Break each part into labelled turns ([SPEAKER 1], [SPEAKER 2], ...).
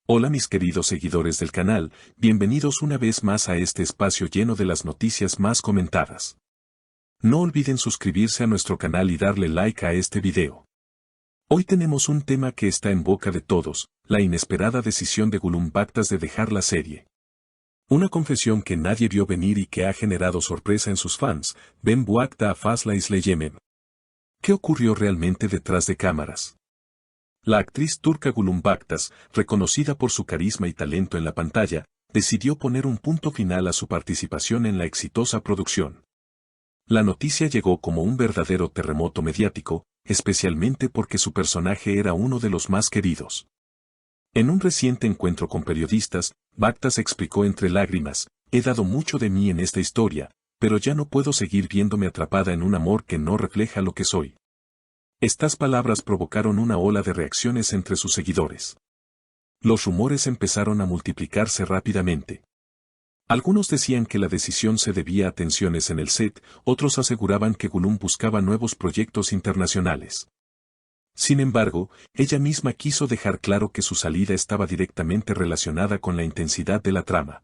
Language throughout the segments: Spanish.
[SPEAKER 1] Hola mis queridos seguidores del canal, bienvenidos una vez más a este espacio lleno de las noticias más comentadas. No olviden suscribirse a nuestro canal y darle like a este video. Hoy tenemos un tema que está en boca de todos, la inesperada decisión de Gulum Baktas de dejar la serie. Una confesión que nadie vio venir y que ha generado sorpresa en sus fans, Ben Buakta Fazla Yemen. ¿Qué ocurrió realmente detrás de cámaras? La actriz turca Gulum Baktas, reconocida por su carisma y talento en la pantalla, decidió poner un punto final a su participación en la exitosa producción. La noticia llegó como un verdadero terremoto mediático, especialmente porque su personaje era uno de los más queridos. En un reciente encuentro con periodistas, Baktas explicó entre lágrimas: "He dado mucho de mí en esta historia, pero ya no puedo seguir viéndome atrapada en un amor que no refleja lo que soy". Estas palabras provocaron una ola de reacciones entre sus seguidores. Los rumores empezaron a multiplicarse rápidamente. Algunos decían que la decisión se debía a tensiones en el set, otros aseguraban que Gulum buscaba nuevos proyectos internacionales. Sin embargo, ella misma quiso dejar claro que su salida estaba directamente relacionada con la intensidad de la trama.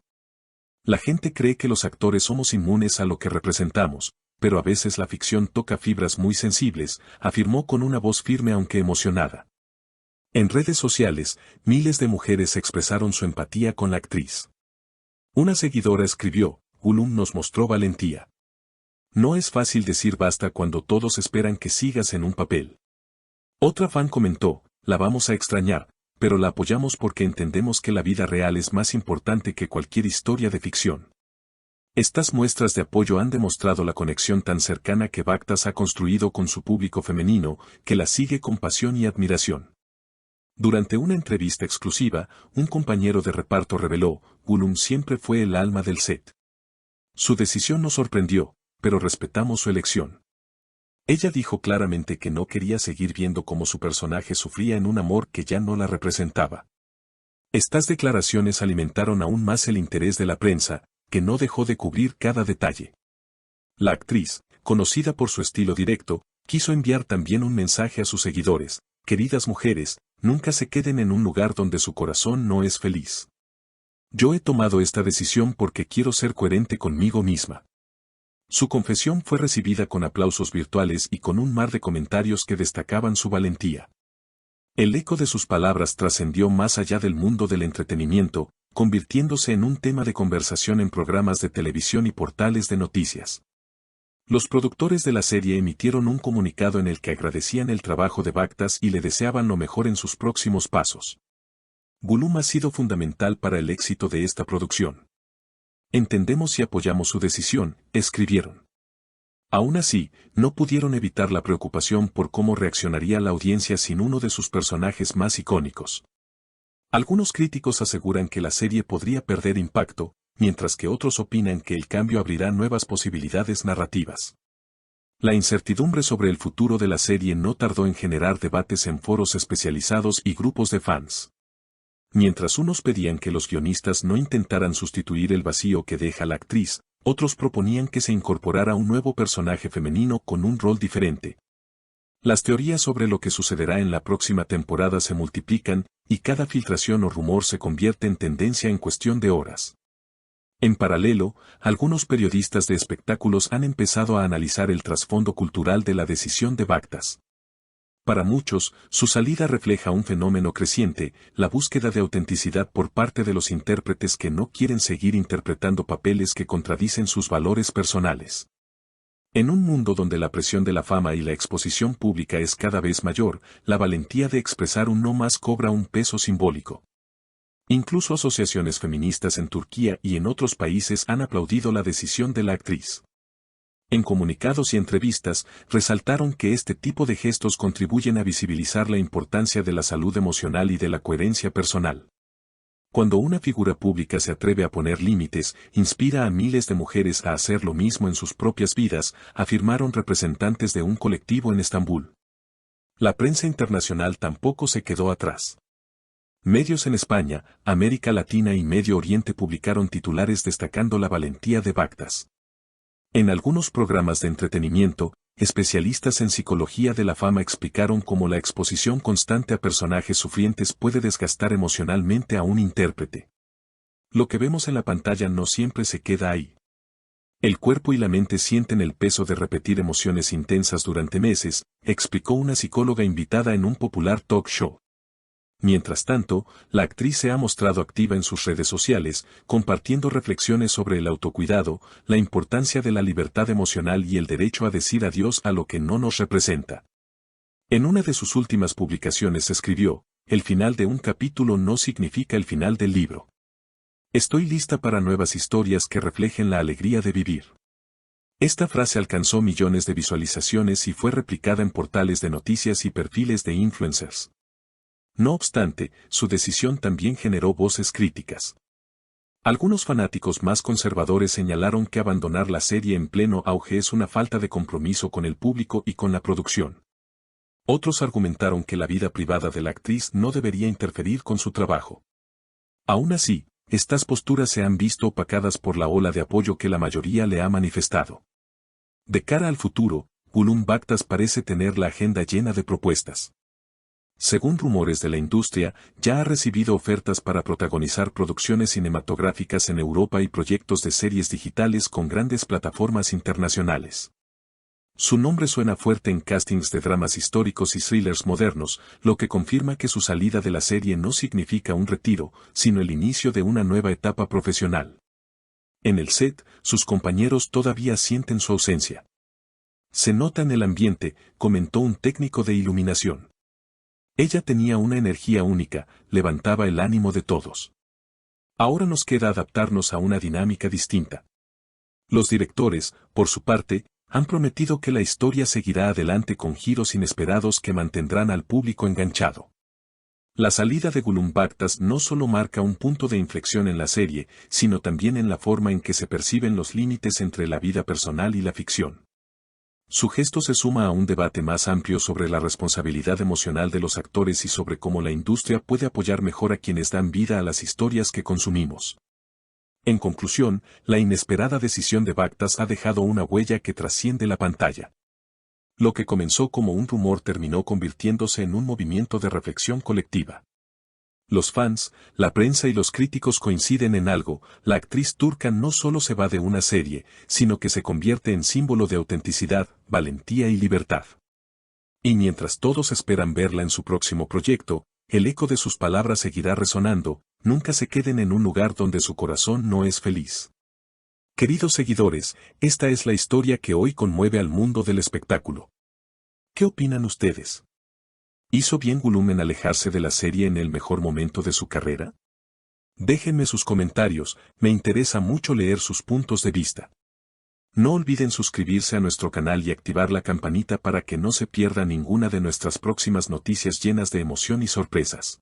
[SPEAKER 1] La gente cree que los actores somos inmunes a lo que representamos, pero a veces la ficción toca fibras muy sensibles, afirmó con una voz firme aunque emocionada. En redes sociales, miles de mujeres expresaron su empatía con la actriz. Una seguidora escribió: "Gulum nos mostró valentía. No es fácil decir basta cuando todos esperan que sigas en un papel". Otra fan comentó: "La vamos a extrañar, pero la apoyamos porque entendemos que la vida real es más importante que cualquier historia de ficción". Estas muestras de apoyo han demostrado la conexión tan cercana que Baktas ha construido con su público femenino, que la sigue con pasión y admiración. Durante una entrevista exclusiva, un compañero de reparto reveló: "Gulum siempre fue el alma del set. Su decisión nos sorprendió, pero respetamos su elección. Ella dijo claramente que no quería seguir viendo cómo su personaje sufría en un amor que ya no la representaba". Estas declaraciones alimentaron aún más el interés de la prensa, que no dejó de cubrir cada detalle. La actriz, conocida por su estilo directo, quiso enviar también un mensaje a sus seguidores: "Queridas mujeres, nunca se queden en un lugar donde su corazón no es feliz. Yo he tomado esta decisión porque quiero ser coherente conmigo misma". Su confesión fue recibida con aplausos virtuales y con un mar de comentarios que destacaban su valentía. El eco de sus palabras trascendió más allá del mundo del entretenimiento, convirtiéndose en un tema de conversación en programas de televisión y portales de noticias. Los productores de la serie emitieron un comunicado en el que agradecían el trabajo de Baktas y le deseaban lo mejor en sus próximos pasos. "Gulum ha sido fundamental para el éxito de esta producción. Entendemos y apoyamos su decisión", escribieron. Aún así, no pudieron evitar la preocupación por cómo reaccionaría la audiencia sin uno de sus personajes más icónicos. Algunos críticos aseguran que la serie podría perder impacto, mientras que otros opinan que el cambio abrirá nuevas posibilidades narrativas. La incertidumbre sobre el futuro de la serie no tardó en generar debates en foros especializados y grupos de fans. Mientras unos pedían que los guionistas no intentaran sustituir el vacío que deja la actriz, otros proponían que se incorporara un nuevo personaje femenino con un rol diferente. Las teorías sobre lo que sucederá en la próxima temporada se multiplican, y cada filtración o rumor se convierte en tendencia en cuestión de horas. En paralelo, algunos periodistas de espectáculos han empezado a analizar el trasfondo cultural de la decisión de Baktas. Para muchos, su salida refleja un fenómeno creciente: la búsqueda de autenticidad por parte de los intérpretes que no quieren seguir interpretando papeles que contradicen sus valores personales. En un mundo donde la presión de la fama y la exposición pública es cada vez mayor, la valentía de expresar un no más cobra un peso simbólico. Incluso asociaciones feministas en Turquía y en otros países han aplaudido la decisión de la actriz. En comunicados y entrevistas, resaltaron que este tipo de gestos contribuyen a visibilizar la importancia de la salud emocional y de la coherencia personal. Cuando una figura pública se atreve a poner límites, inspira a miles de mujeres a hacer lo mismo en sus propias vidas, afirmaron representantes de un colectivo en Estambul. La prensa internacional tampoco se quedó atrás. Medios en España, América Latina y Medio Oriente publicaron titulares destacando la valentía de Baktas. En algunos programas de entretenimiento, especialistas en psicología de la fama explicaron cómo la exposición constante a personajes sufrientes puede desgastar emocionalmente a un intérprete. Lo que vemos en la pantalla no siempre se queda ahí. El cuerpo y la mente sienten el peso de repetir emociones intensas durante meses, explicó una psicóloga invitada en un popular talk show. Mientras tanto, la actriz se ha mostrado activa en sus redes sociales, compartiendo reflexiones sobre el autocuidado, la importancia de la libertad emocional y el derecho a decir adiós a lo que no nos representa. En una de sus últimas publicaciones escribió, "El final de un capítulo no significa el final del libro. Estoy lista para nuevas historias que reflejen la alegría de vivir". Esta frase alcanzó millones de visualizaciones y fue replicada en portales de noticias y perfiles de influencers. No obstante, su decisión también generó voces críticas. Algunos fanáticos más conservadores señalaron que abandonar la serie en pleno auge es una falta de compromiso con el público y con la producción. Otros argumentaron que la vida privada de la actriz no debería interferir con su trabajo. Aún así, estas posturas se han visto opacadas por la ola de apoyo que la mayoría le ha manifestado. De cara al futuro, Gulum Baktas parece tener la agenda llena de propuestas. Según rumores de la industria, ya ha recibido ofertas para protagonizar producciones cinematográficas en Europa y proyectos de series digitales con grandes plataformas internacionales. Su nombre suena fuerte en castings de dramas históricos y thrillers modernos, lo que confirma que su salida de la serie no significa un retiro, sino el inicio de una nueva etapa profesional. En el set, sus compañeros todavía sienten su ausencia. Se nota en el ambiente, comentó un técnico de iluminación. Ella tenía una energía única, levantaba el ánimo de todos. Ahora nos queda adaptarnos a una dinámica distinta. Los directores, por su parte, han prometido que la historia seguirá adelante con giros inesperados que mantendrán al público enganchado. La salida de Gulum Baktas no solo marca un punto de inflexión en la serie, sino también en la forma en que se perciben los límites entre la vida personal y la ficción. Su gesto se suma a un debate más amplio sobre la responsabilidad emocional de los actores y sobre cómo la industria puede apoyar mejor a quienes dan vida a las historias que consumimos. En conclusión, la inesperada decisión de Baktas ha dejado una huella que trasciende la pantalla. Lo que comenzó como un rumor terminó convirtiéndose en un movimiento de reflexión colectiva. Los fans, la prensa y los críticos coinciden en algo: la actriz turca no solo se va de una serie, sino que se convierte en símbolo de autenticidad, valentía y libertad. Y mientras todos esperan verla en su próximo proyecto, el eco de sus palabras seguirá resonando: nunca se queden en un lugar donde su corazón no es feliz. Queridos seguidores, esta es la historia que hoy conmueve al mundo del espectáculo. ¿Qué opinan ustedes? ¿Hizo bien Gulum en alejarse de la serie en el mejor momento de su carrera? Déjenme sus comentarios, me interesa mucho leer sus puntos de vista. No olviden suscribirse a nuestro canal y activar la campanita para que no se pierda ninguna de nuestras próximas noticias llenas de emoción y sorpresas.